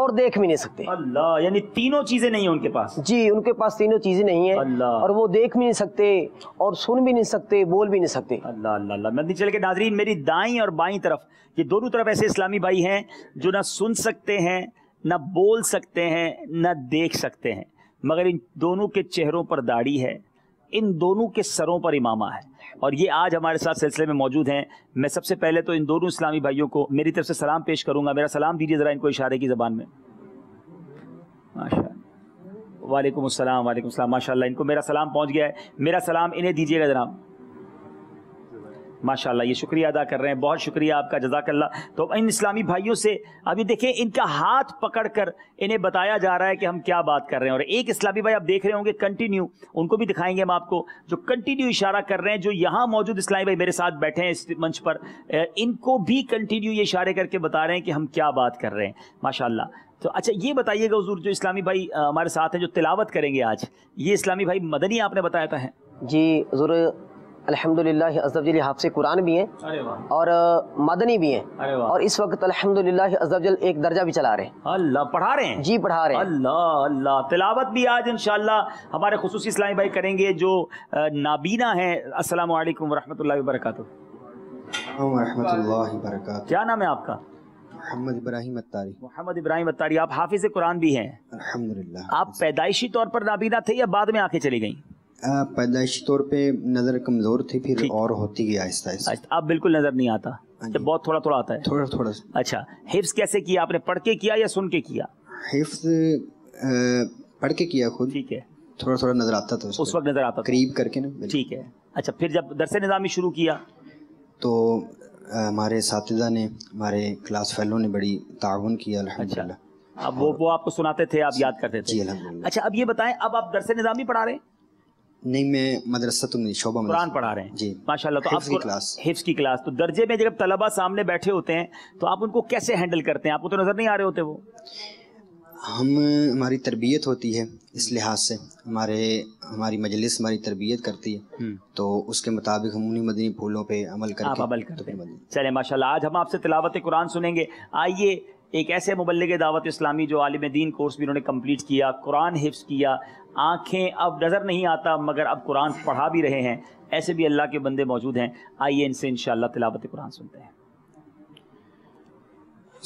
اور دیکھ بھی نہیں سکتے. اللہ, یعنی تینوں چیزیں نہیں ہیں ان کے پاس. جی, ان کے پاس تینوں چیزیں نہیں ہیں. اللہ. اور وہ دیکھ بھی نہیں سکتے اور سن بھی نہیں سکتے, بول بھی نہیں سکتے. اللہ اللہ اللہ. مدنی چل کے ناظرین, میری دائیں اور بائیں طرف یہ دونوں طرف ایسے اسلامی بھائی ہیں جو نہ سن سکتے ہیں, نہ بول سکتے ہیں, نہ دیکھ سکتے ہیں, مگر ان دونوں کے چہروں پر داڑھی ہے, ان دونوں کے سروں پر امامہ ہے, اور یہ آج ہمارے ساتھ سلسلے میں موجود ہیں. میں سب سے پہلے تو ان دونوں اسلامی بھائیوں کو میری طرف سے سلام پیش کروں گا. میرا سلام دیجیے ذرا ان کو اشارے کی زبان میں. ماشاء اللہ. وعلیکم السلام. وعلیکم السلام. ماشاء اللہ, ان کو میرا سلام پہنچ گیا ہے. میرا سلام انہیں دیجیے گا جناب. ماشاء اللہ, یہ شکریہ ادا کر رہے ہیں, بہت شکریہ آپ کا, جزاک اللہ. تو ان اسلامی بھائیوں سے ابھی دیکھیں ان کا ہاتھ پکڑ کر انہیں بتایا جا رہا ہے کہ ہم کیا بات کر رہے ہیں. اور ایک اسلامی بھائی آپ دیکھ رہے ہوں گے کنٹینیو, ان کو بھی دکھائیں گے ہم آپ کو, جو کنٹینیو اشارہ کر رہے ہیں, جو یہاں موجود اسلامی بھائی میرے ساتھ بیٹھے ہیں اس منچ پر, ان کو بھی کنٹینیو یہ اشارے کر کے بتا رہے ہیں کہ ہم کیا بات کر رہے ہیں. ماشاء اللہ. تو اچھا یہ بتائیے گا حضور, جو اسلامی بھائی ہمارے ساتھ ہیں جو تلاوت کریں گے آج, یہ اسلامی بھائی مدنی آپ نے بتایا تھا ہے؟ جی حضور الحمدللہ عز و جل حافظ قرآن بھی ہیں اور مدنی بھی ہیں, اور اس وقت الحمدللہ عز و جل ایک درجہ بھی چلا رہے ہیں. اللہ, پڑھا رہے ہیں؟ جی پڑھا رہے ہیں. اللہ اللہ. تلاوت بھی آج انشاءاللہ ہمارے خصوصی اسلامی بھائی کریں گے جو نابینا ہیں. السلام علیکم ورحمۃ اللہ وبرکاتہ. ورحمۃ اللہ وبرکاتہ. کیا نام ہے آپ کا؟ محمد ابراہیم اتاری. محمد ابراہیم اتاری. آپ حافظ قرآن بھی ہیں الحمدللہ. آپ پیدائشی طور پر نابینا تھے یا بعد میں آنکھیں چلی گئیں؟ پیدائشی طور پہ نظر کمزور تھی, پھر اور ہوتی گئی آہستہ آہستہ. اب بالکل نظر نہیں آتا؟ بہت تھوڑا تھوڑا آتا ہے. تھوڑا تھوڑا. اچھا, حفظ کیسے کیا آپ نے, پڑھ کے کیا یا سن کے کیا؟ حفظ پڑھ کے کیا خود. ٹھیک ہے. تھوڑا تھوڑا نظر آتا تھا اس وقت نظر آتا قریب کر کے نا. ٹھیک ہے. اچھا, پھر جب درس نظامی شروع کیا تو ہمارے اساتذہ نے, ہمارے کلاس فیلو نے بڑی تعاون کیا الحمدللہ. اب وہ آپ کو سناتے تھے, آپ یاد کرتے تھے؟ جی الحمدللہ. اچھا, اب یہ بتائیں, اب آپ درس نظامی پڑھا رہے ہیں؟ نہیں, میں مدرسۃ شعبہ قرآن پڑھا رہے ہیں. جی ماشاء اللہ. تو حفظ کی کلاس. حفظ کی کلاس. تو درجے میں جب طلبہ سامنے بیٹھے ہوتے ہیں تو آپ ان کو کیسے ہینڈل کرتے ہیں؟ آپ کو تو نظر نہیں آ رہے ہوتے وہ. ہماری تربیت ہوتی ہے اس لحاظ سے, ہماری مجلس ہماری تربیت کرتی ہے, تو اس کے مطابق ہم انہیں مدنی پھولوں پہ عمل کرتے ہیں. چلیں ماشاء اللہ, آج ہم آپ سے تلاوت قرآن سنیں گے. آئیے, ایک ایسے مبلغ دعوت اسلامی جو عالم دین کورس بھی انہوں نے کمپلیٹ کیا, قرآن حفظ کیا, آنکھیں اب نظر نہیں آتا مگر اب قرآن پڑھا بھی رہے ہیں, ایسے بھی اللہ کے بندے موجود ہیں. آئیے ان سے انشاءاللہ تلاوت قرآن سنتے ہیں.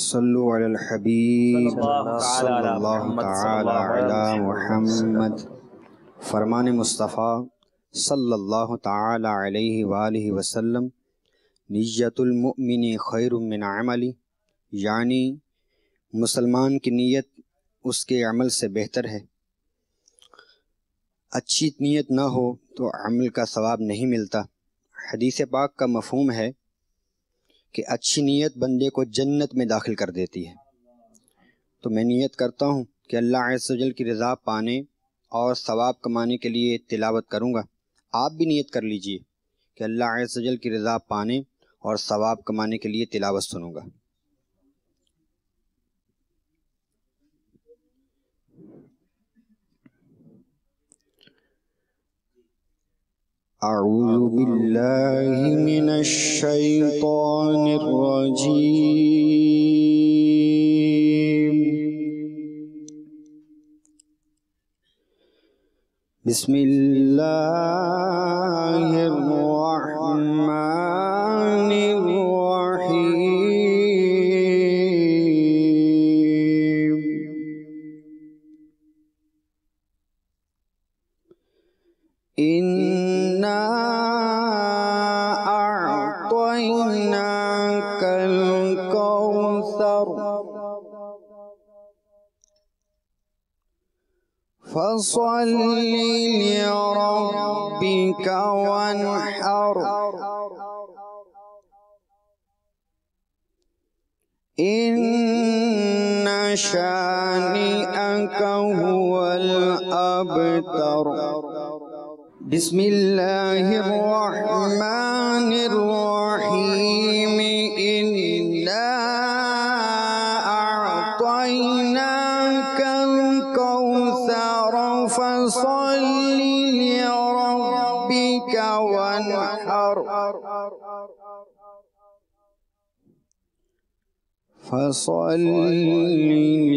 صلو علی الحبیب صلی اللہ تعالی علی محمد. فرمان مصطفیٰ صلی اللہ تعالی علیہ وآلہ وسلم, نیت المؤمن خیر من عملی, یعنی مسلمان کی نیت اس کے عمل سے بہتر ہے. اچھی نیت نہ ہو تو عمل کا ثواب نہیں ملتا. حدیث پاک کا مفہوم ہے کہ اچھی نیت بندے کو جنت میں داخل کر دیتی ہے. تو میں نیت کرتا ہوں کہ اللہ عز و جل کی رضا پانے اور ثواب کمانے کے لیے تلاوت کروں گا. آپ بھی نیت کر لیجئے کہ اللہ عز و جل کی رضا پانے اور ثواب کمانے کے لیے تلاوت سنوں گا. اعوذ باللہ من الشیطان الرجیم. بسم اللہ الرحمن الرحیم. اِنَّا أَعْطَيْنَاكَ الْكَوْثَرَ فَصَلِّ لِرَبِّكَ وَانْحَرْ إِنَّ شَانِئَكَ هُوَ الْأَبْتَرُ. بسم اللہ الرحمن الرحیم. إِنَّا أَعْطَيْنَاكَ الْكَوْثَرَ فَصَلِّ لِرَبِّكَ وَانْحَرْ فصل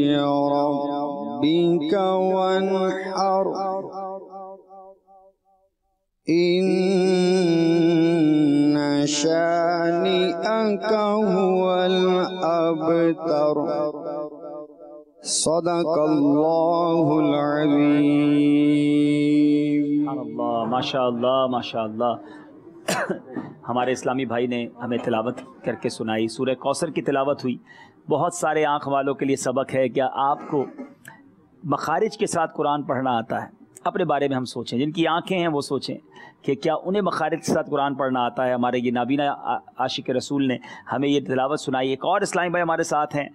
لربك وانحر إن شانئك هو الأبتر صدق اللہ العظیم۔ سبحان اللہ، ماشاء اللہ ماشاء اللہ۔ ہمارے اسلامی بھائی نے ہمیں تلاوت کر کے سنائی، سورہ کوثر کی تلاوت ہوئی۔ بہت سارے آنکھ والوں کے لیے سبق ہے کہ آپ کو مخارج کے ساتھ قرآن پڑھنا آتا ہے۔ اپنے بارے میں ہم سوچیں، جن کی آنکھیں ہیں وہ سوچیں کہ کیا انہیں مخارج کے ساتھ قرآن پڑھنا آتا ہے۔ ہمارے یہ نابینا عاشق رسول نے ہمیں یہ تلاوت سنائی۔ ایک اور اسلامی بھائی ہمارے ساتھ ہیں،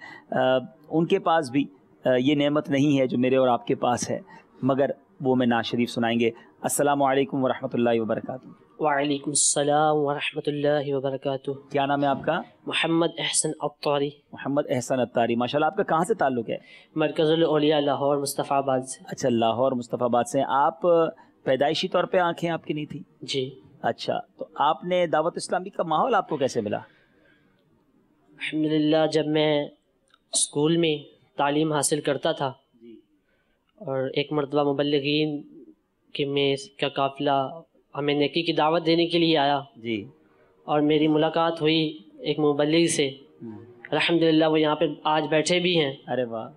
ان کے پاس بھی یہ نعمت نہیں ہے جو میرے اور آپ کے پاس ہے، مگر وہ میں نعت شریف سنائیں گے۔ السلام علیکم ورحمۃ اللہ وبرکاتہ۔ وعلیکم السلام ورحمۃ اللہ وبرکاتہ۔ کیا نام ہے آپ کا؟ محمد احسن عطاری۔ محمد احسن عطاری، ماشاء اللہ۔ آپ کا کہاں سے تعلق ہے؟ مرکز الاولیاء لاہور مصطفیٰ آباد سے۔ اچھا، لاہور مصطفیٰ آباد سے۔ آپ پیدائشی طور پہ آنکھیں آپ کی نہیں تھی؟ جی۔ اچھا، تو آپ نے دعوت اسلامی کا ماحول آپ کو کیسے ملا؟ الحمدللہ، جب میں اسکول میں تعلیم حاصل کرتا تھا اور ایک مرتبہ مبلغین کے میں کا قافلہ ہمیں نیکی کی دعوت دینے کے لیے آیا جی، اور میری ملاقات ہوئی ایک مبلغ سے۔ الحمدللہ وہ یہاں پہ آج بیٹھے بھی ہیں۔ ارے واہ۔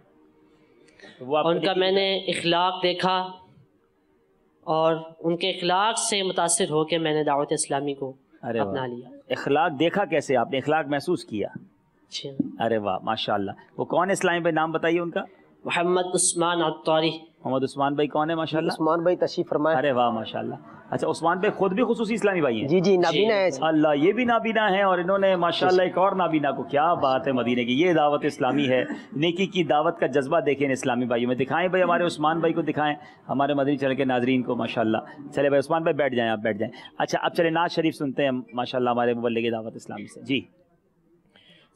ان کا میں نے اخلاق دیکھا اور ان کے اخلاق سے متاثر ہو کے میں نے دعوت اسلامی کو اپنا لیا۔ اخلاق دیکھا کیسے آپ نے؟ اخلاق محسوس کیا؟ ارے واہ ماشاء اللہ۔ وہ کون ہے اسلامی بھائی؟ نام بتائیے ان کا۔ محمد عثمان عطاری۔ محمد عثمان بھائی کون ہے؟ ماشاء اللہ، عثمان بھائی تشریف فرمائے۔ ارے واہ ماشاء اللہ۔ اچھا، عثمان بھائی خود بھی خصوصی اسلامی بھائی ہیں؟ جی جی، نابینا ہے۔ اللہ، یہ بھی نابینا ہیں اور انہوں نے ماشاءاللہ ایک اور نابینا کو، کیا بات ہے مدینے کی۔ یہ دعوت اسلامی ہے، نیکی کی دعوت کا جذبہ دیکھیں اسلامی بھائیوں میں۔ دکھائیں بھائی، ہمارے عثمان بھائی کو دکھائیں، ہمارے مدنی چینل کے ناظرین کو ماشاءاللہ۔ چلے بھائی عثمان بھائی بیٹھ جائیں، آپ بیٹھ جائیں۔ اچھا، اب چلے نعت شریف سنتے ہیں ماشاءاللہ ہمارے مبلغ دعوت اسلامی سے۔ جی،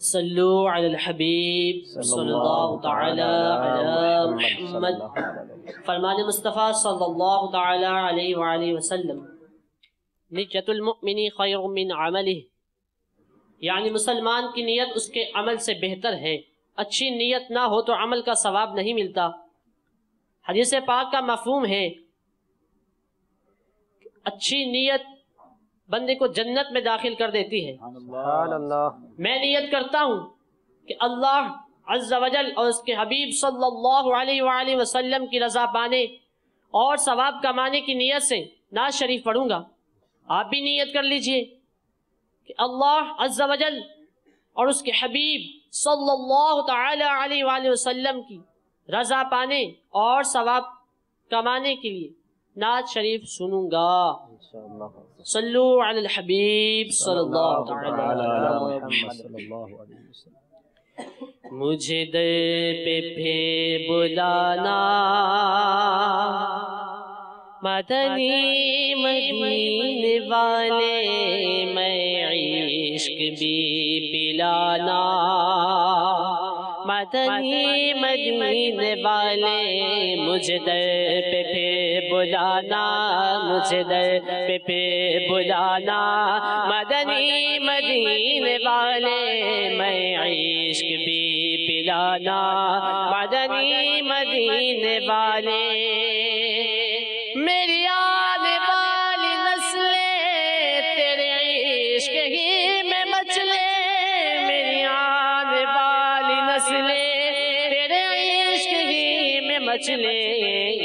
صلو علی الحبیب صلی اللہ تعالی علی محمد۔ فرمان مصطفیٰ صلی اللہ تعالی علیہ وآلہ وسلم، نیت المؤمن خیر من عملہ، یعنی مسلمان کی نیت اس کے عمل سے بہتر ہے۔ اچھی نیت نہ ہو تو عمل کا ثواب نہیں ملتا۔ حدیث پاک کا مفہوم ہے اچھی نیت بندے کو جنت میں داخل کر دیتی ہے۔ سبحان اللہ۔ میں نیت کرتا ہوں کہ اللہ عز و جل اور اس کے حبیب صلی اللہ علیہ وآلہ وسلم کی رضا پانے اور ثواب کمانے کی نیت سے نعت شریف پڑھوں گا۔ آپ بھی نیت کر لیجئے کہ اللہ عز و جل اور اس کے حبیب صلی اللہ تعالی علیہ وآلہ وسلم کی رضا پانے اور ثواب کمانے کے لیے نعت شریف سنوں گا۔ صلو علی الحبیب صلی اللہ تعالی علی محمد۔ مجھے در پہ پھر بلانا، مدنی مدینے والے میں عشق بھی پلانا، مدنی مدینے والے مجھے در پہ پھر بلانا، مجھے در پہ پھر بلانا، مدنی مدینے والے میں عشق بھی پلانا، مدنی مدینے والے میری آنے والی نسلیں تیرے عشق ہی میں مچلے، میری آنے والی نسلیں تیرے عشق ہی میں مچلے،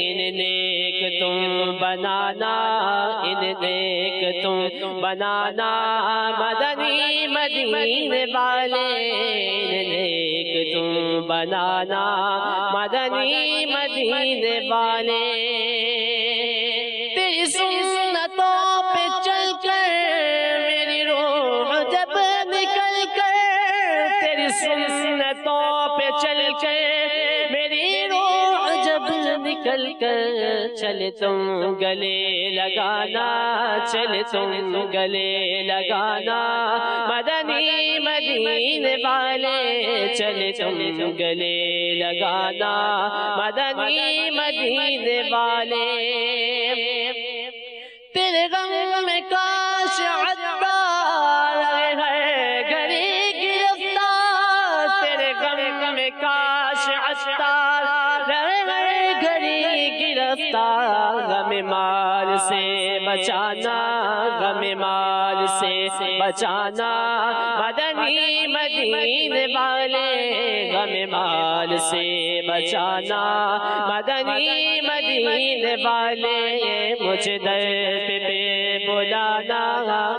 ان نیک تم بنانا، ان نیک تم بنانا، مدنی مدینے والے ان نیک تم بنانا، مدنی مدینے والے تیری سنتوں پہ چل کر میری روح جب نکل کر، تیری سنتوں پہ چل کر میری روح جب نکل کر، چلے تم گلے لگانا، چلے تم گلے لگانا، مدنی مدینے والے چلے تم گلے لگانا، مدنی مدینے والے تیرے غم میں کاش عطار ہے گھڑی گرفتار، تیرے غم مال سے بچانا، غم مال سے بچانا، مدنی مدینے والے غم مال سے بچانا، مدنی مدینے والے مجھے در پہ بلانا،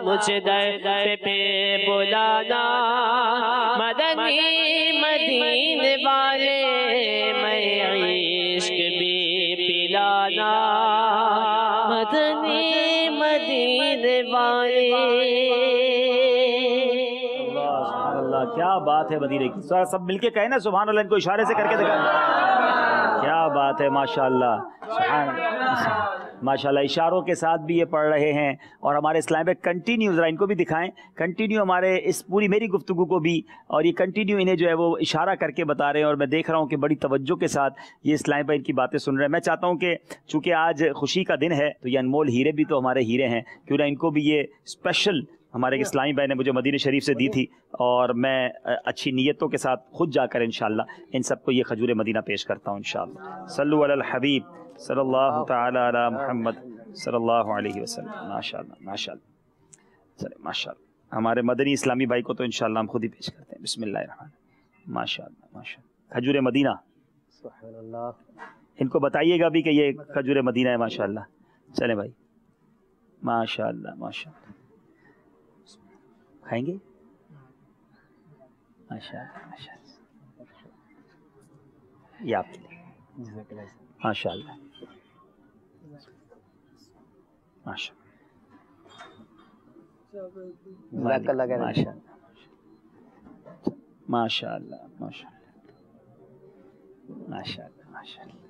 مجھے در پہ بلانا، مدنی مدینے والے میں عشق بھی پلانا، مدنی مدینے والے۔ سبحان اللہ، کیا بات ہے مدینے کی، سب مل کے کہیں نا سبحان اللہ، ان کو اشارے سے کر کے دکھائیں، کیا بات ہے ماشاءاللہ، سبحان اللہ، ماشاءاللہ اشاروں کے ساتھ بھی یہ پڑھ رہے ہیں، اور ہمارے اسلام پہ کنٹینیو، ذرا ان کو بھی دکھائیں، کنٹینیو ہمارے اس پوری میری گفتگو کو بھی، اور یہ کنٹینیو انہیں جو ہے وہ اشارہ کر کے بتا رہے ہیں، اور میں دیکھ رہا ہوں کہ بڑی توجہ کے ساتھ یہ اسلام پہ ان کی باتیں سن رہے ہیں۔ میں چاہتا ہوں کہ چونکہ آج خوشی کا دن ہے تو یہ انمول ہیرے بھی تو ہمارے ہیرے ہیں، کیوں نہ ان کو بھی یہ اسپیشل ہمارے اسلامی بھائی نے مجھے مدینہ شریف سے دی تھی، اور میں اچھی نیتوں کے ساتھ خود جا کر انشاءاللہ ان سب کو یہ کھجور مدینہ پیش کرتا ہوں انشاءاللہ۔ صلو علی الحبیب صلی اللہ تعالی علی محمد صلی اللہ علیہ وسلم۔ ماشاءاللہ ماشاءاللہ، چلے ماشاءاللہ، ہمارے مدنی اسلامی بھائی کو تو انشاءاللہ ہم خود ہی پیش کرتے ہیں۔ بسم اللہ الرحمن الرحیم، ماشاءاللہ ماشاءاللہ، کھجور مدینہ، سبحان اللہ۔ ان کو بتائیے گا بھی کہ یہ کھجور مدینہ ہے ماشاءاللہ۔ چلیں بھائی، ماشاءاللہ ماشاءاللہ، کھائیں گے؟ ماشاءاللہ ماشاءاللہ، یہ آپ کے لیے، ماشاءاللہ ماشاءاللہ ماشاءاللہ ماشاءاللہ ماشاءاللہ ماشاءاللہ ماشاءاللہ۔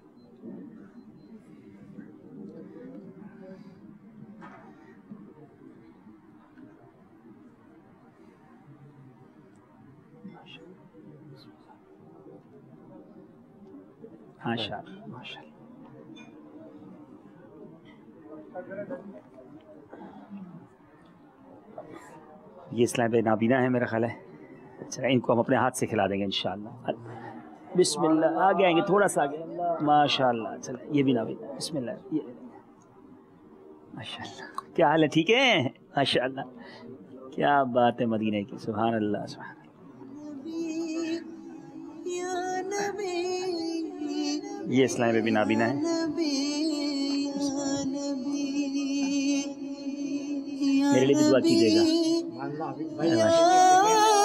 ماشاءاللہ ماشاءاللہ، یہ اسلام پہ نابینا ہے میرا خیال ہے، اچھا ان کو ہم اپنے ہاتھ سے کھلا دیں گے انشاءاللہ۔ بسم اللہ، آگے آئیں گے تھوڑا سا آگے، ماشاءاللہ، چلیں یہ بھی نابینا، بسم اللہ، یہ ماشاءاللہ، کیا حال ہے، ٹھیک ہے ماشاءاللہ، کیا بات ہے مدینہ کی، سبحان اللہ سبحان اللہ۔ یہ اسلام پہ بھی نابینا ہے، میرے لیے بھی دعا کیجیے گا،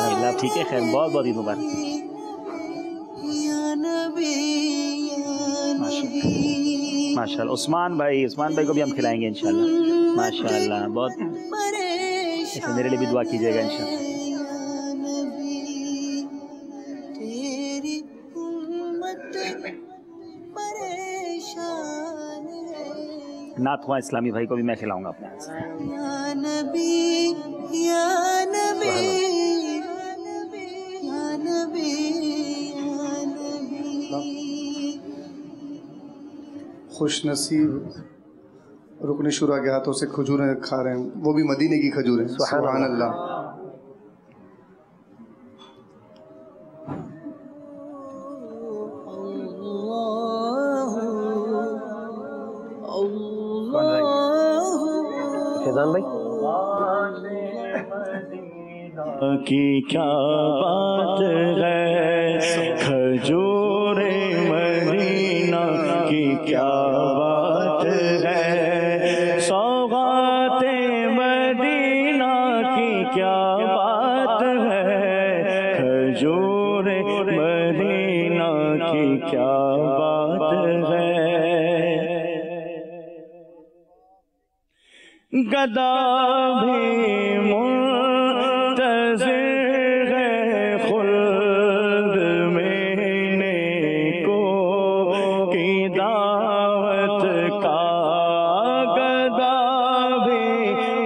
اللہ ٹھیک ہے، خیر، بہت بہت عید مبارک، ماشاءاللہ۔ عثمان بھائی کو بھی ہم کھلائیں گے انشاءاللہ، ماشاءاللہ، بہت، ایسے میرے لیے بھی دعا کیجیے گا انشاءاللہ۔ نعت خواہ اسلامی بھائی کو بھی میں کھلاؤں گا اپنے ہاتھ سے۔ یا نبی یا نبی یا نبی یا نبی۔ خوش نصیب رکن شورا کے ہاتھوں سے کھجوریں کھا رہے ہیں، وہ بھی مدینے کی کھجوریں، سبحان اللہ۔ فیضان بھائی، کی کیا بات ہے، کھجور مدینہ کی کیا بات ہے، سوغات مدینہ کی کیا بات ہے، کھجور مدینہ کی کیا بات ہے۔ گدا بھی منتظر ہے خلد میں نیکو کی دعوت کا، گدا بھی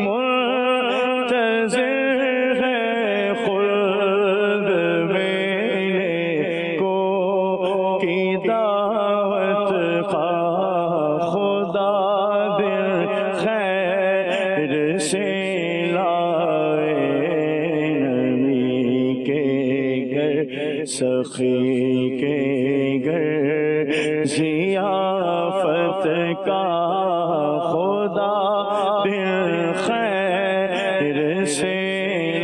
منتظر ہے خلد میں نیکو کی دعوت کا، خدا دل خیر سے لائے نبی کے گھر، سخی کے گھر ضیافت کا خدا دل خیر سے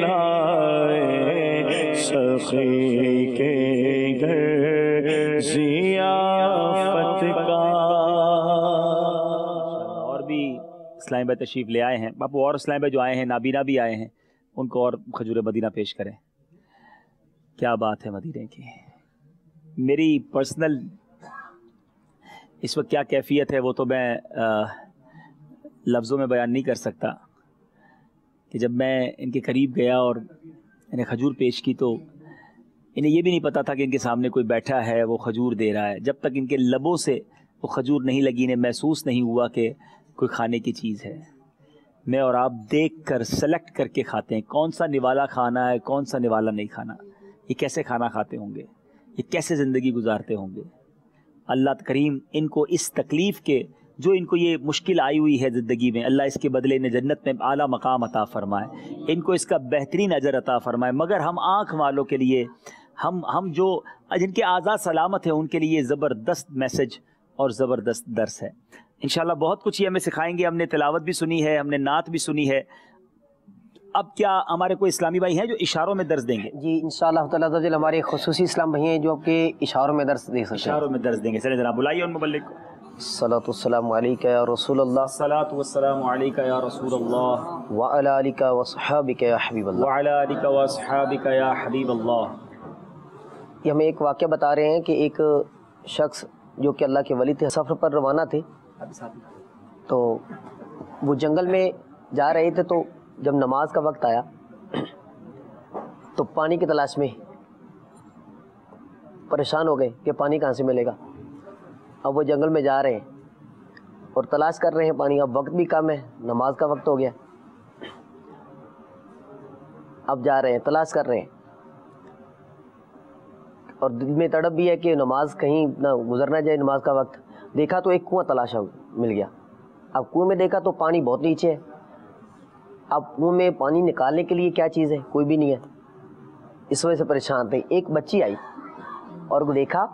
لائے سخی کے گھر ضیافت کا. اور بھی اسلام بھائی تشریف لے آئے ہیں باپو، اور اسلام بھائی جو آئے ہیں نابینا بھی آئے ہیں، ان کو اور کھجور مدینہ پیش کریں. کیا بات ہے مدینے کی. میری پرسنل اس وقت کیا کیفیت ہے وہ تو میں لفظوں میں بیان نہیں کر سکتا، کہ جب میں ان کے قریب گیا اور انہیں کھجور پیش کی تو انہیں یہ بھی نہیں پتا تھا کہ ان کے سامنے کوئی بیٹھا ہے وہ کھجور دے رہا ہے. جب تک ان کے لبوں سے وہ کھجور نہیں لگی انہیں محسوس نہیں ہوا کہ کوئی کھانے کی چیز ہے. میں اور آپ دیکھ کر سلیکٹ کر کے کھاتے ہیں کون سا نوالا کھانا ہے کون سا نوالا نہیں کھانا. یہ کیسے کھانا کھاتے ہوں گے، یہ کیسے زندگی گزارتے ہوں گے. اللہ کریم ان کو اس تکلیف کے جو ان کو یہ مشکل آئی ہوئی ہے زندگی میں، اللہ اس کے بدلے انہیں جنت میں اعلیٰ مقام عطا فرمائے، ان کو اس کا بہترین اجر عطا فرمائے. مگر ہم آنکھ والوں کے لیے، ہم جو جن کے اعضاء سلامت ہیں ان کے لیے زبردست میسج اور زبردست درس ہے. انشاءاللہ بہت کچھ یہ ہمیں سکھائیں گے. ہم نے تلاوت بھی سنی ہے، ہم نے نعت بھی سنی ہے. اب کیا ہمارے کوئی اسلامی بھائی ہیں جو اشاروں میں درس دیں گے؟ جی انشاءاللہ تعالی ہمارے خصوصی اسلام بھائی ہیں جو آپ کے اشاروں میں درس دے سکتے ہیں. اشاروں میں درس دیں گے. چلیں جناب بلائیے ان مبلغ کو. الصلاۃ والسلام علیک یا رسول اللہ، الصلاۃ والسلام علیک یا رسول اللہ، وعلی آلک وصحابک یا حبیب اللہ. وعلی آلک واصحابک یا حبیب اللہ. یہ ہمیں ایک واقعہ بتا رہے ہیں کہ ایک شخص جو کہ اللہ کے ولی تھے سفر پر روانہ تھے، تو وہ جنگل میں جا رہے تھے. تو جب نماز کا وقت آیا تو پانی کی تلاش میں پریشان ہو گئے کہ پانی کہاں سے ملے گا. اب وہ جنگل میں جا رہے ہیں اور تلاش کر رہے ہیں پانی. اب وقت بھی کم ہے، نماز کا وقت ہو گیا. اب جا رہے ہیں تلاش کر رہے ہیں اور دل میں تڑپ بھی ہے کہ نماز کہیں نہ گزر نہ جائے نماز کا وقت. دیکھا تو ایک کنواں تلاشا مل گیا. اب کنویں میں دیکھا تو پانی بہت نیچے ہے. اب کنویں میں پانی نکالنے کے لیے کیا چیز ہے؟ کوئی بھی نہیں ہے. اس وجہ سے پریشان تھے. ایک بچی آئی اور وہ دیکھا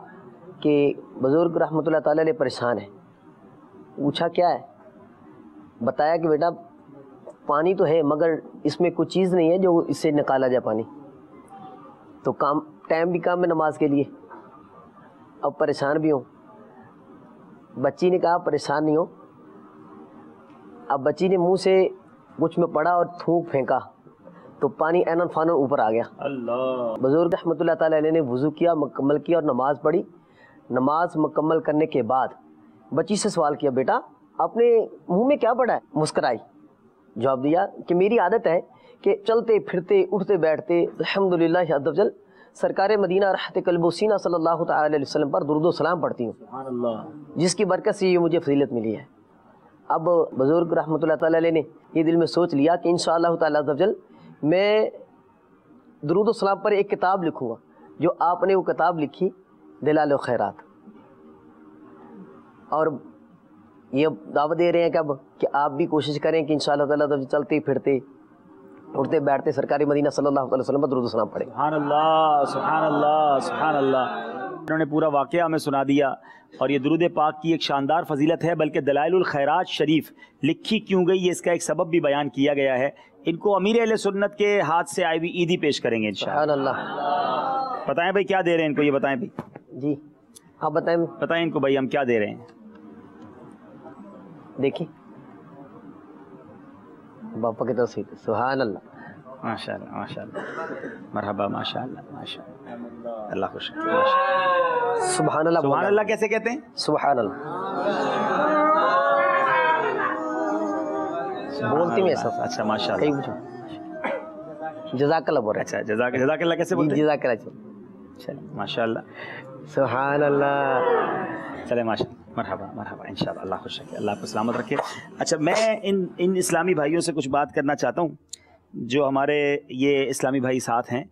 کہ بزرگ رحمۃ اللہ تعالی علیہ پریشان ہے. پوچھا کیا ہے؟ بتایا کہ بیٹا پانی تو ہے مگر اس میں کوئی چیز نہیں ہے جو اس سے نکالا جائے پانی. تو ٹائم بھی کام ہے نماز کے لیے، اب پریشان بھی ہوں. بچی نے کہا پریشان نہیں ہو. اب بچی نے منہ سے کچھ میں پڑا اور تھوک پھینکا تو پانی اینن فانن اوپر آ گیا. اللہ. بزرگ رحمۃ اللہ تعالی علیہ نے وضو کیا، مکمل کیا اور نماز پڑھی. نماز مکمل کرنے کے بعد بچی سے سوال کیا بیٹا اپنے منہ میں کیا پڑا ہے؟ مسکرائی. جواب دیا کہ میری عادت ہے کہ چلتے پھرتے اٹھتے بیٹھتے الحمدللہ عز وجل سرکار مدینہ راحت قلب و سینہ صلی اللہ تعالی علیہ وسلم پر درود و سلام پڑھتی ہوں، سبحان اللہ، جس کی برکت سے یہ مجھے فضیلت ملی ہے. اب بزرگ رحمۃ اللہ تعالی علیہ نے یہ دل میں سوچ لیا کہ انشاءاللہ تعالی عز وجل میں درود و سلام پر ایک کتاب لکھوں گا. جو آپ نے وہ کتاب لکھی دلال و خیرات، اور یہ دعوت دے رہے ہیں کہ اب کہ آپ بھی کوشش کریں کہ انشاءاللہ تعالی عز وجل چلتے پھرتے اٹھتے بیٹھتے سرکاری مدینہ صلی اللہ علیہ وسلم پر درود و سلام پڑھیں. سبحان اللہ سبحان اللہ سبحان اللہ. انہوں نے پورا واقعہ ہمیں سنا دیا. اور یہ درود پاک کی ایک شاندار فضیلت ہے، بلکہ دلائل الخیرات شریف لکھی کیوں گئی یہ اس کا ایک سبب بھی بیان کیا گیا ہے. ان کو امیر اہل سنت کے ہاتھ سے آئی ہوئی عیدی پیش کریں گے انشاءاللہ. سبحان اللہ. بتائیں بھائی کیا دے رہے ہیں ان کو، یہ بتائیں بھائی. جی آپ بتائیں. بتائیں ان کو بھائی ہم کیا دے رہے ہیں. دیکھیں باپا کی طرف سے. سبحان اللہ ماشاء اللہ ماشاء اللہ مرحبا ماشاء اللہ ماشاء اللہ. اللہ خوش. سبحان اللہ. سبحان اللہ کیسے کہتے ہیں؟ سبحان اللہ بولتے میں ایسا. اچھا ماشاء کہیں اللہ. پوچھو جزاک اللہ بول رہے اچھا جزاک اللہ کیسے بولتے ہیں؟ جزاک اللہ. چلیں ماشاء اللہ. سبحان اللہ. چلے ماشاء اللہ. مرحبا مرحبا انشاءاللہ. اللہ خوش رکھے، اللہ کو سلامت رکھے. اچھا میں ان اسلامی بھائیوں سے کچھ بات کرنا چاہتا ہوں جو ہمارے یہ اسلامی بھائی ساتھ ہیں.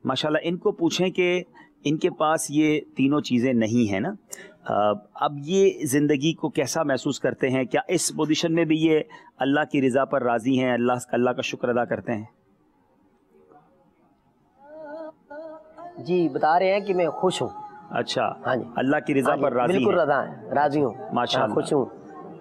ماشاءاللہ ان کو پوچھیں کہ ان کے پاس یہ تینوں چیزیں نہیں ہیں نا، اب یہ زندگی کو کیسا محسوس کرتے ہیں؟ کیا اس پوزیشن میں بھی یہ اللہ کی رضا پر راضی ہیں، اللہ کا شکر ادا کرتے ہیں؟ جی بتا رہے ہیں کہ میں خوش ہوں. اچھا ہاں جی اللہ کی رضا پر راضی بالکل ہیں. رضا ہے، راضی ہوں ماشاء اللہ. خوش ہوں.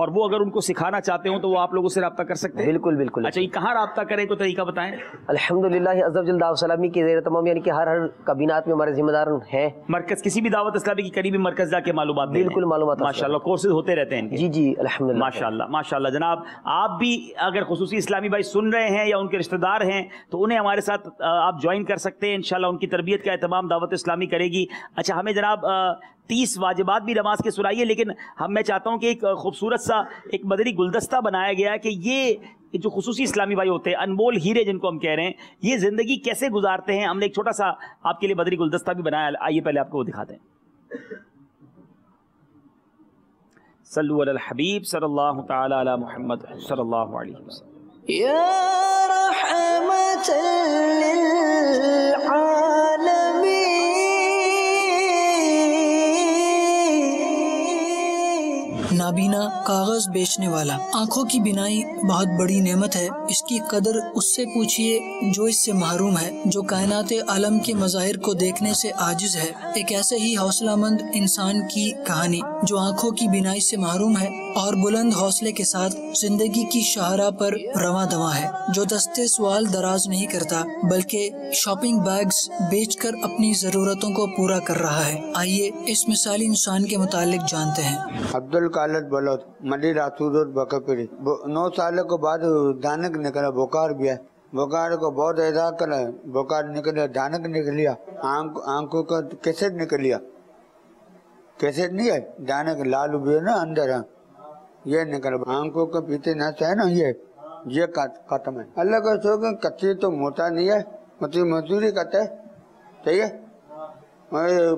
اور وہ اگر ان کو سکھانا چاہتے ہوں تو وہ آپ لوگوں سے رابطہ کر سکتے ہیں؟ بالکل بالکل. اچھا یہ کہاں رابطہ کریں کوئی طریقہ بتائیں. الحمدللہ عز و جل دعوت اسلامی کی زیر تمام یعنی کہ ہر کابینات میں ہمارے ذمہ دار ہیں. مرکز کسی بھی دعوت اسلامی کی قریبی مرکز جا کے معلومات دیں. بالکل معلومات ماشاءاللہ کورسز ہوتے رہتے ہیں. جی جی الحمدللہ ماشاءاللہ ماشاءاللہ. جناب آپ بھی اگر خصوصی اسلامی بھائی سن رہے ہیں یا ان کے رشتہ دار ہیں تو انہیں ہمارے ساتھ آپ جوائن کر سکتے ہیں. انشاءاللہ ان کی تربیت کا اہتمام دعوت اسلامی کرے گی. اچھا ہمیں جناب 30 واجبات بھی نماز کے سنائیے، لیکن میں چاہتا ہوں کہ ایک خوبصورت سا ایک مدنی گلدستہ بنایا گیا ہے کہ یہ جو خصوصی اسلامی بھائی ہوتے ہیں، انمول ہیرے جن کو ہم کہہ رہے ہیں، یہ زندگی کیسے گزارتے ہیں. ہم نے ایک چھوٹا سا آپ کے لیے مدنی گلدستہ بھی بنایا. آئیے پہلے آپ کو وہ دکھاتے ہیں. صلو علی الحبیب صلی اللہ تعالی علی محمد صلی اللہ علیہ وسلم. یا رحمت نابینا کاغذ بیچنے والا. آنکھوں کی بینائی بہت بڑی نعمت ہے. اس کی قدر اس سے پوچھئے جو اس سے محروم ہے، جو کائنات عالم کے مظاہر کو دیکھنے سے عاجز ہے. ایک ایسے ہی حوصلہ مند انسان کی کہانی جو آنکھوں کی بینائی سے محروم ہے اور بلند حوصلے کے ساتھ زندگی کی شاہراہ پر رواں دواں ہے، جو دستے سوال دراز نہیں کرتا بلکہ شاپنگ بیگز بیچ کر اپنی ضرورتوں کو پورا کر رہا ہے. آئیے اس مثالی انسان کے متعلق جانتے ہیں. عبدالخالد بلوچ مدی راسود بکپری. 9 سال کے بعد دانک نکلا، بخار بھی ہے. بخار کو بہت احساس کرا، بخار نکلیا، دانک نکلیا، آنکھوں کا کیسٹ نکلیا. کیسٹ نہیں ہے، دانک لال بھی ہے نا اندر، یہ نکل. آنکھوں کے پیچھے نہ ہے نا، یہ ختم ہے. اللہ کا شکر کچی تو موٹا نہیں ہے، مزدوری کرتا ہے. صحیح ہے.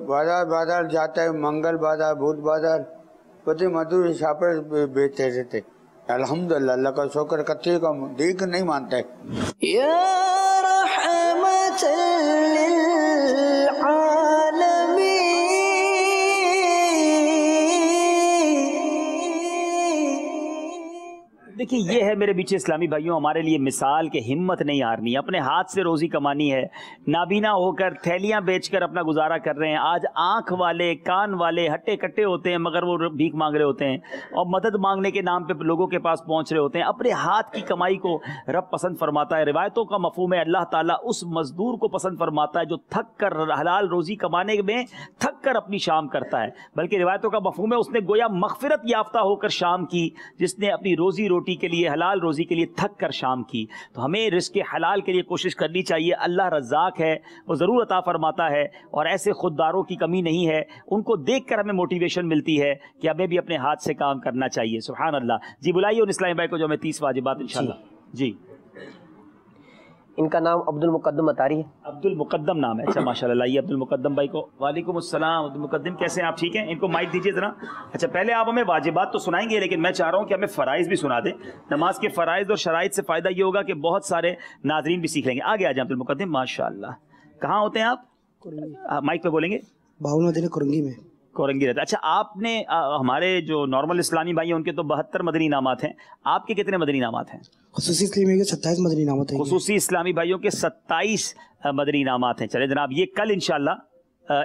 بازار جاتا ہے، منگل بازار، بدھ بازار، پتی مزدور شاپر بیچتے رہتے. الحمدللہ اللہ کا شکر کچے کا دیکھ نہیں مانتا ہے. یا رحمت دیکھیے یہ ہے میرے بیچے اسلامی بھائیوں ہمارے لیے مثال کہ ہمت نہیں ہارنی، اپنے ہاتھ سے روزی کمانی ہے. نابینا ہو کر تھیلیاں بیچ کر اپنا گزارا کر رہے ہیں. آج آنکھ والے، کان والے ہٹے کٹے ہوتے ہیں مگر وہ بھیک مانگ رہے ہوتے ہیں اور مدد مانگنے کے نام پہ لوگوں کے پاس پہنچ رہے ہوتے ہیں. اپنے ہاتھ کی کمائی کو رب پسند فرماتا ہے. روایتوں کا مفہوم ہے اللہ تعالیٰ اس مزدور کو پسند فرماتا ہے جو تھک کر حلال روزی کمانے میں تھک کر اپنی شام کرتا ہے. بلکہ روایتوں کا مفہوم ہے اس نے گویا مغفرت یافتہ ہو کر شام کی، جس نے اپنی روزی روٹی کے لیے، حلال روزی کے لیے تھک کر شام کی. تو ہمیں رزق حلال کے لیے کوشش کرنی چاہیے. اللہ رزاق ہے، وہ ضرور عطا فرماتا ہے اور ایسے خودداروں کی کمی نہیں ہے. ان کو دیکھ کر ہمیں موٹیویشن ملتی ہے کہ ہمیں بھی اپنے ہاتھ سے کام کرنا چاہیے. سبحان اللہ. جی بلائیے ان اسلامی بھائی کو جو ہمیں 30 واجبات انشاءاللہ. جی ان کا نام عبد المقدم اتاری ہے. عبد المقدم نام ہے. اچھا ماشاءاللہ. لائیے عبد المقدم بھائی کو. وعلیکم السلام. عبد المقدم کیسے ہیں آپ؟ ٹھیک ہیں. ان کو مائک دیجیے ذرا. اچھا پہلے آپ ہمیں واجبات تو سنائیں گے لیکن میں چاہ رہا ہوں کہ ہمیں فرائض بھی سنا دیں. نماز کے فرائض اور شرائط سے فائدہ یہ ہوگا کہ بہت سارے ناظرین بھی سیکھ لیں گے. آگے آ جائیں عبد المقدم. ماشاءاللہ. کہاں ہوتے ہیں آپ؟ مائک پہ بولیں گے. باول مدینہ کورنگی میں. کورنگی رہتا ہے. اچھا آپ نے ہمارے جو نارمل اسلامی بھائی ہیں ان کے تو 72 مدنی انعامات ہیں. آپ کے کتنے مدنی انعامات ہیں؟ خصوصی اسلامی کے 27 مدنی انعامات ہیں. خصوصی اسلامی بھائیوں کے 27 مدنی انعامات ہیں. چلے جناب یہ کل انشاءاللہ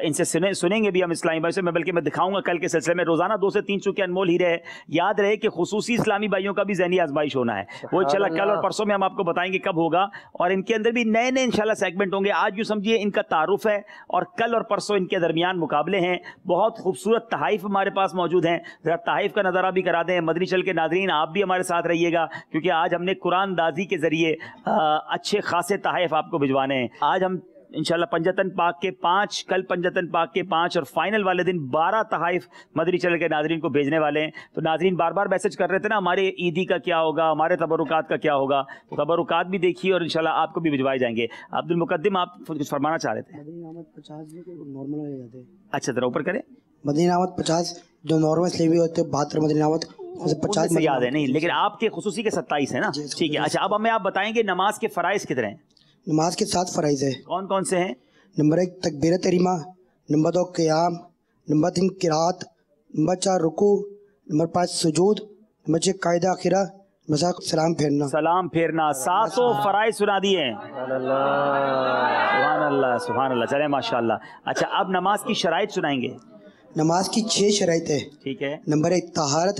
ان سے سنیں گے بھی ہم اسلامی بھائی سے. میں بلکہ میں دکھاؤں گا کل کے سلسلے میں. روزانہ 2 سے 3 چونکہ انمول ہیرے ہے. یاد رہے کہ خصوصی اسلامی بھائیوں کا بھی ذہنی آزمائش ہونا ہے. وہ انشاءاللہ کل اور پرسوں میں ہم آپ کو بتائیں گے کب ہوگا اور ان کے اندر بھی نئے نئے انشاءاللہ سیگمنٹ ہوں گے. آج یوں سمجھیے ان کا تعارف ہے اور کل اور پرسوں ان کے درمیان مقابلے ہیں. بہت خوبصورت تحائف ہمارے پاس موجود ہیں. ذرا تحائف کا نظارہ بھی کرا دیں. مدنی چل کے ناظرین آپ بھی ہمارے ساتھ رہیے گا کیونکہ آج ہم نے قرآن دازی کے ذریعے اچھے خاصے تحائف آپ کو بھجوانے ہیں. آج ہم انشاءاللہ پنجتن پاک کے 5، کل پنجتن پاک کے 5 اور فائنل والے دن 12 تحائف مدنی چینل کے ناظرین کو بھیجنے والے ہیں. تو ناظرین بار بار میسج کر رہے تھے نا ہمارے عیدی کا کیا ہوگا، ہمارے تبرکات کا کیا ہوگا. تو تبرکات بھی دیکھیے اور انشاءاللہ آپ کو بھی بھجوائے جائیں گے. عبد المقدم آپ کچھ فرمانا چاہ رہے تھے. اچھا ذرا اوپر کریں. مدنی انعامات 50 جو نارمل اسلامی ہوتے ہیں 72 مدنی انعامات 50 یاد ہے نہیں لیکن آپ کے خصوصی کے 27 ہیں نا. ٹھیک ہے. اچھا اب ہمیں آپ بتائیں گے نماز کے فرائض کتنے ہیں؟ نماز کے 7 فرائض ہیں. کون کون سے ہیں؟ نمبر 1 تکبیرت تحریمہ، نمبر 2 قیام، نمبر 3 قرات، نمبر 4 رکوع، نمبر 5 سجود، نمبر 6 قاعدہ آخرہ، نمبر 7 سلام پھیرنا. سلام پھیرنا. 7 فرائض سنا دیے ہیں. سبحان اللہ سبحان اللہ. چلے ماشاءاللہ. اچھا اب نماز کی شرائط سنائیں گے. نماز کی 6 شرائط ہے. ٹھیک ہے. نمبر 1 طہارت،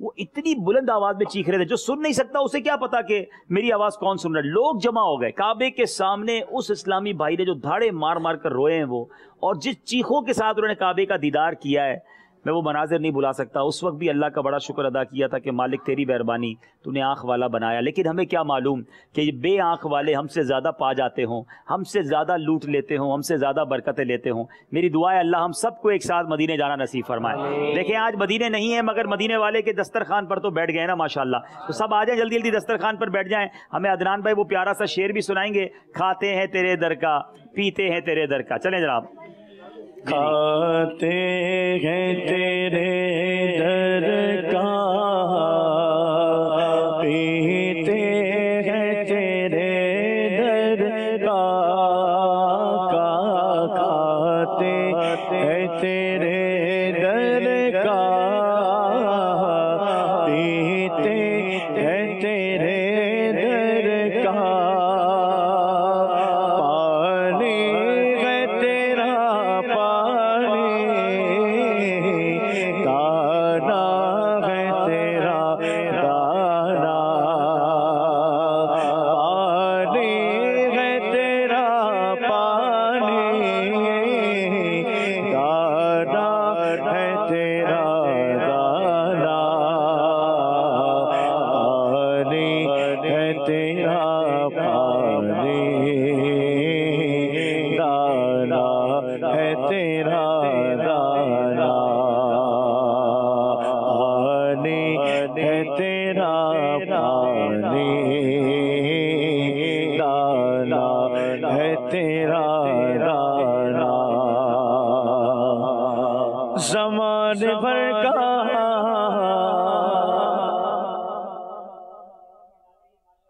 وہ اتنی بلند آواز میں چیخ رہے تھے. جو سن نہیں سکتا اسے کیا پتا کہ میری آواز کون سن رہا ہے. لوگ جمع ہو گئے کعبے کے سامنے. اس اسلامی بھائی نے جو دھاڑے مار مار کر روئے ہیں وہ, اور جس چیخوں کے ساتھ انہوں نے کعبے کا دیدار کیا ہے, میں وہ مناظر نہیں بھلا سکتا. اس وقت بھی اللہ کا بڑا شکر ادا کیا تھا کہ مالک تیری مہربانی, تو نے آنکھ والا بنایا. لیکن ہمیں کیا معلوم کہ یہ بے آنکھ والے ہم سے زیادہ پا جاتے ہوں, ہم سے زیادہ لوٹ لیتے ہوں, ہم سے زیادہ برکتیں لیتے ہوں. میری دعا ہے اللہ ہم سب کو ایک ساتھ مدینے جانا نصیب فرمائے. دیکھیں آج مدینے نہیں ہیں مگر مدینے والے کے دسترخوان پر تو بیٹھ گئے نا ماشاءاللہ. تو سب آ جائیں جلدی جلدی دسترخوان پر بیٹھ جائیں. ہمیں عدنان بھائی وہ پیارا سا شعر بھی سنائیں گے, کھاتے ہیں تیرے در کا پیتے ہیں تیرے در کا. چلیں جناب. کھاتے ہیں تیرے در کا پیتے ہیں تیرے در کا, کھاتے ہیں تیرے در کا پیتے ہیں تیرے در کا, زمانے بھر کا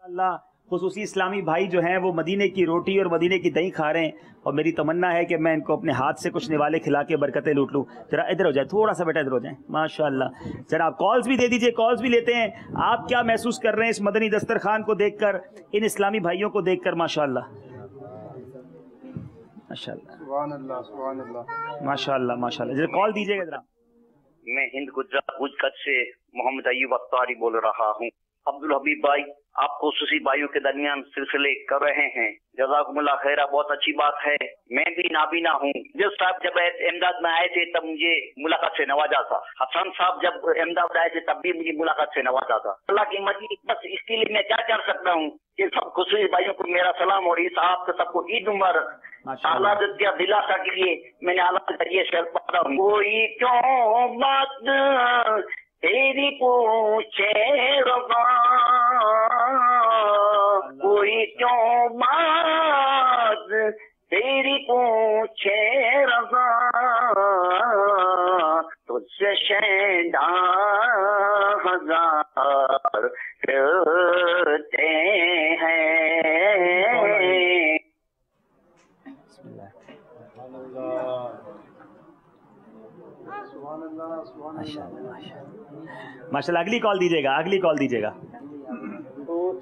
اللہ. خصوصی اسلامی بھائی جو ہیں وہ مدینے کی روٹی اور مدینے کی دہی کھا رہے ہیں, اور میری تمنا ہے کہ میں ان کو اپنے ہاتھ سے کچھ نوالے کھلا کے برکتیں لوٹ لوں. ذرا ادھر ہو جائے, تھوڑا سا بیٹا ادھر ہو جائیں. ماشاءاللہ. ذرا آپ کالز بھی دے دیجئے, کالز بھی لیتے ہیں. آپ کیا محسوس کر رہے ہیں اس مدنی دسترخوان کو دیکھ کر, ان اسلامی بھائیوں کو دیکھ کر؟ ماشاءاللہ ماشاءاللہ سبحان اللہ سبحان اللہ ماشاءاللہ ماشاءاللہ. ذرا کال دیجیے گا ذرا. میں ہند گجرات گجکچ سے محمد ایوب اختاری بول رہا ہوں. عبدالحبیب بھائی, آپ خصوصی بھائیوں کے درمیان سلسلے کر رہے ہیں, جزاکم اللہ خیرہ, بہت اچھی بات ہے. میں بھی نابینا ہوں. جس صاحب جب احمدآباد میں آئے تھے تب مجھے ملاقات سے نوازا تھا. حسن صاحب جب احمدآباد آئے تھے تب بھی مجھے ملاقات سے نوازا تھا. اللہ کی مرضی. بس اس کے لیے میں کیا کر سکتا ہوں کہ سب خصوصی بھائیوں کو میرا سلام, اور اس آپ کو سب کو عید مبارک. اعلیٰ کا دلاسا کے لیے میں نے اعلیٰ کے ذریعے شعر پڑھا ہوں. کوئی کیوں بات تیری پوچھے رضا, کوئی کیوں بات تیری پوچھے رضا, تجھ سے شیدا ہزار کرتے ہیں. ماشاءاللہ. اگلی کال دیجیے گا, اگلی کال دیجیے گا.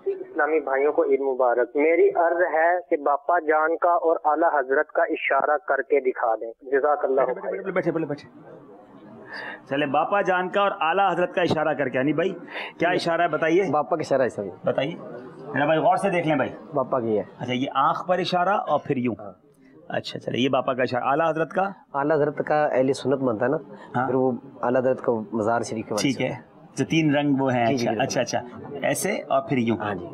اسلامی بھائیوں کو عید مبارک. میری عرض ہے کہ باپا جان کا اور اعلیٰ حضرت کا اشارہ کر کے دکھا دیں. جزاک اللہ خیر. بیٹھے بیٹھے. چلے, باپا جان کا اور اعلیٰ حضرت کا اشارہ کر کے. یعنی بھائی کیا اشارہ ہے بتائیے؟ باپا کا اشارہ ہے سبھی. بتائیے میرا بھائی, غور سے دیکھ لیں بھائی. باپا کی ہے. اچھا, یہ آنکھ پر اشارہ اور پھر یوں. اچھا چلے, یہ باپا کا اشارہ. اعلیٰ حضرت کا؟ اعلیٰ حضرت کا اہل سنت مانتا ہے نا, پھر وہ اعلیٰ حضرت کا مزار شریف کے. ٹھیک ہے, جو تین رنگ وہ ہیں. اچھا اچھا, ایسے اور پھر یوں. ہاں جی,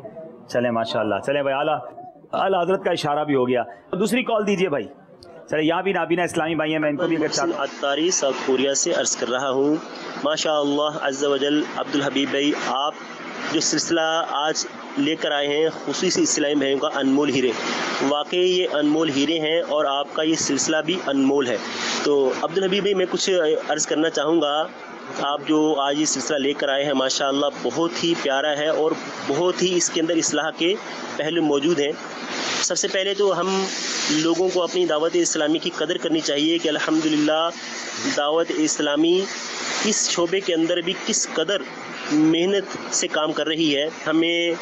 چلے ماشاءاللہ. چلے بھائی, اعلیٰ حضرت کا اشارہ بھی ہو گیا. دوسری کال دیجیے بھائی. چلے, یہاں بھی نابینا اسلامی بھائی ہیں, میں ان کو بھی اگر عطاری ساؤتھ کوریا سے عرض کر رہا ہوں. ماشاء اللہ عز و جل. عبدالحبیب بھائی, آپ جو سلسلہ آج لے کر آئے ہیں خصوصی اسلامی بھائیوں کا انمول ہیرے, واقعی یہ انمول ہیرے ہیں اور آپ کا یہ سلسلہ بھی انمول ہے. تو عبدالحبیب بھائی, میں کچھ عرض کرنا چاہوں گا. آپ جو آج یہ سلسلہ لے کر آئے ہیں ماشاءاللہ بہت ہی پیارا ہے, اور بہت ہی اس کے اندر اصلاح کے پہلو موجود ہیں. سب سے پہلے تو ہم لوگوں کو اپنی دعوت اسلامی کی قدر کرنی چاہیے کہ الحمدللہ دعوت اسلامی اس شعبے کے اندر بھی کس قدر محنت سے کام کر رہی ہے. ہمیں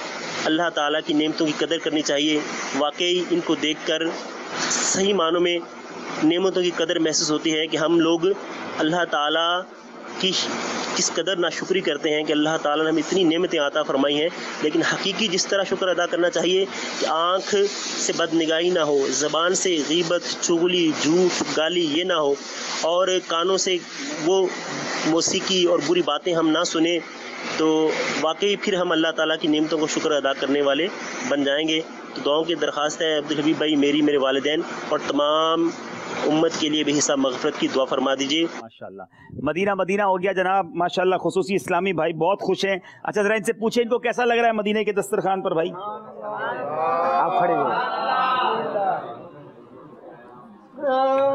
اللہ تعالیٰ کی نعمتوں کی قدر کرنی چاہیے. واقعی ان کو دیکھ کر صحیح معنوں میں نعمتوں کی قدر محسوس ہوتی ہے کہ ہم لوگ اللہ تعالیٰ کی کس قدر ناشکری کرتے ہیں کہ اللہ تعالیٰ نے ہمیں اتنی نعمتیں عطا فرمائی ہیں، لیکن حقیقی جس طرح شکر ادا کرنا چاہیے کہ آنکھ سے بد نگاہی نہ ہو، زبان سے غیبت، چغلی، جھوٹ، گالی یہ نہ ہو، اور کانوں سے وہ موسیقی اور بری باتیں ہم نہ سنیں، تو واقعی پھر ہم اللہ تعالیٰ کی نعمتوں کو شکر ادا کرنے والے بن جائیں گے۔ تو دعاؤں کی درخواست ہے عبدالحبیب بھائی، میری، میرے والدین اور تمام امت کے لیے بھی حساب مغفرت کی دعا فرما دیجیے۔ ماشاءاللہ مدینہ مدینہ ہو گیا جناب، ماشاءاللہ خصوصی اسلامی بھائی بہت خوش ہیں۔ اچھا ذرا ان سے پوچھیں ان کو کیسا لگ رہا ہے مدینہ کے دسترخوان پر بھائی؟ آپ کھڑے ہوئے۔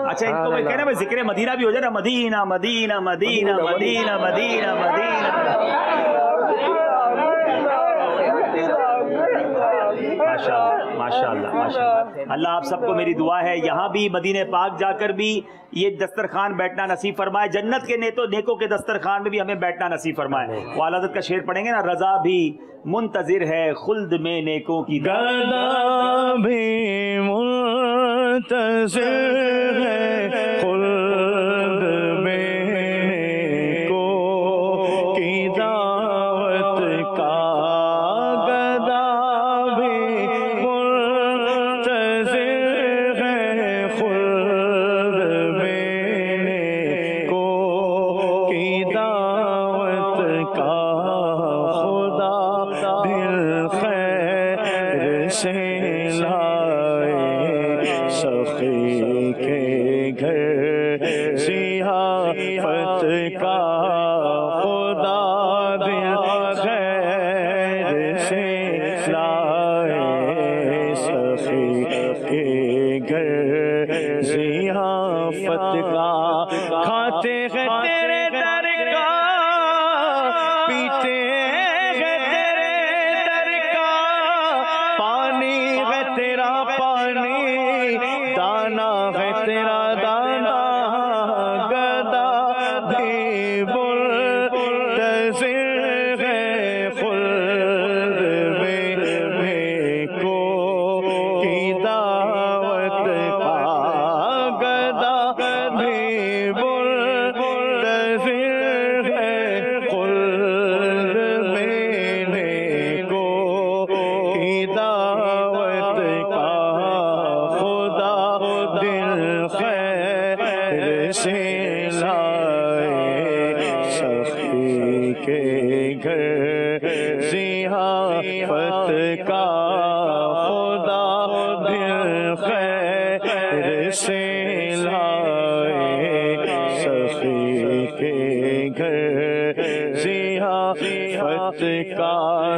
اچھا ان کو میں کہنا بھائی ذکر مدینہ بھی ہو جائے نا، مدینہ مدینہ مدینہ مدینہ مدینہ مدینہ۔ ماشاءاللہ ماشاءاللہ ماشاءاللہ، اللہ آپ سب کو میری دعا ہے یہاں بھی مدینہ پاک جا کر بھی یہ دسترخوان بیٹھنا نصیب فرمائے، جنت کے نیکوں کے دسترخوان میں بھی ہمیں بیٹھنا نصیب فرمائے۔ والدت کا شعر پڑھیں گے نا، رضا بھی منتظر ہے خلد میں نیکوں کی، رضا بھی منتظر ہے خلد میں نیکوں کی دعوت کا،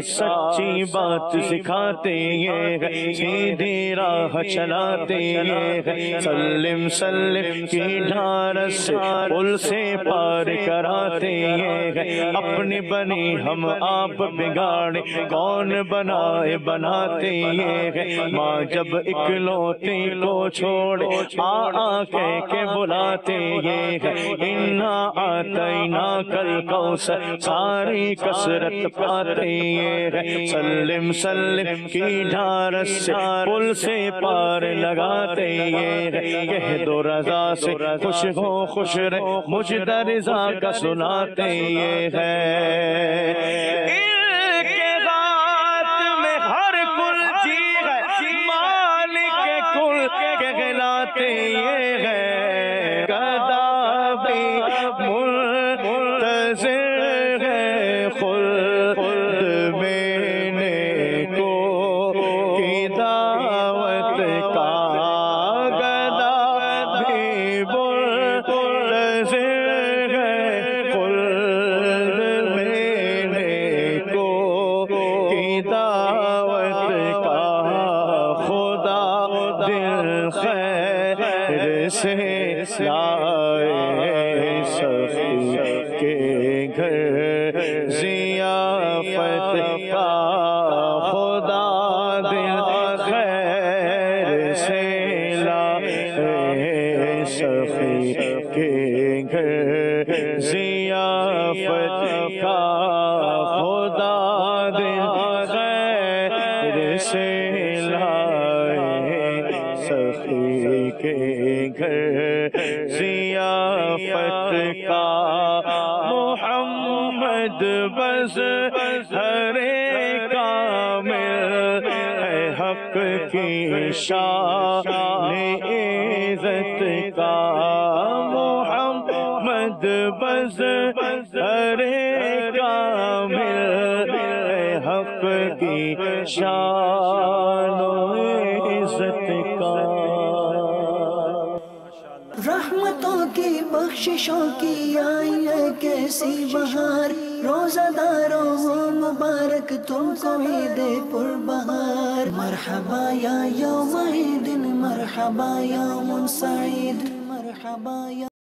سچی بات سکھاتے ہیں، سیدھی راہ چلاتے ہیں، سلم سلم کی ڈھارس سے پل سے پار کراتے ہیں، اپنی بنی ہم آپ بگاڑے کون بنائے بناتے ہیں، ماں جب اکلوتے کو چھوڑے آ کہہ کے بلاتے ہیں، انا آتینا کل کوثر ساری کثرت پاتے ہیں، سلم سلم کی ڈھارس سے پل سے پار لگاتے ہیں، کہہ دو رضا سے خوش ہو خوش رہے مجھ در رضا کا سناتے ہیں، ان کے ہاتھ میں ہر کل چیز ہے، مالک کل کہلاتے ہیں، گدا بھی منتظر ہے خلد میں نیکوں کی دعوت کا، گدا بھی منتظر ہے خلد میں نیکوں کی دعوت کا، خدا دل خیر سے لائے سخی کے گھر ضیافت کا، خدا دل خیر سے لائے سخی کے گھر ضیافت کا، خدا دل خیر سے لائے سخی کے گھر ضیافت کا، محمد بس ہر کامل ہے حق کی شان عزت کا محمد بس ہر کامل ہے حق کی شان عزت کا رحمتوں کی بخششوں کی آئی ہے کیسی بہار روزہ داروں ہو مبارک تم کو عید پربہار مرحبا یا یوم عید مرحبا یوم سعید مرحبا یا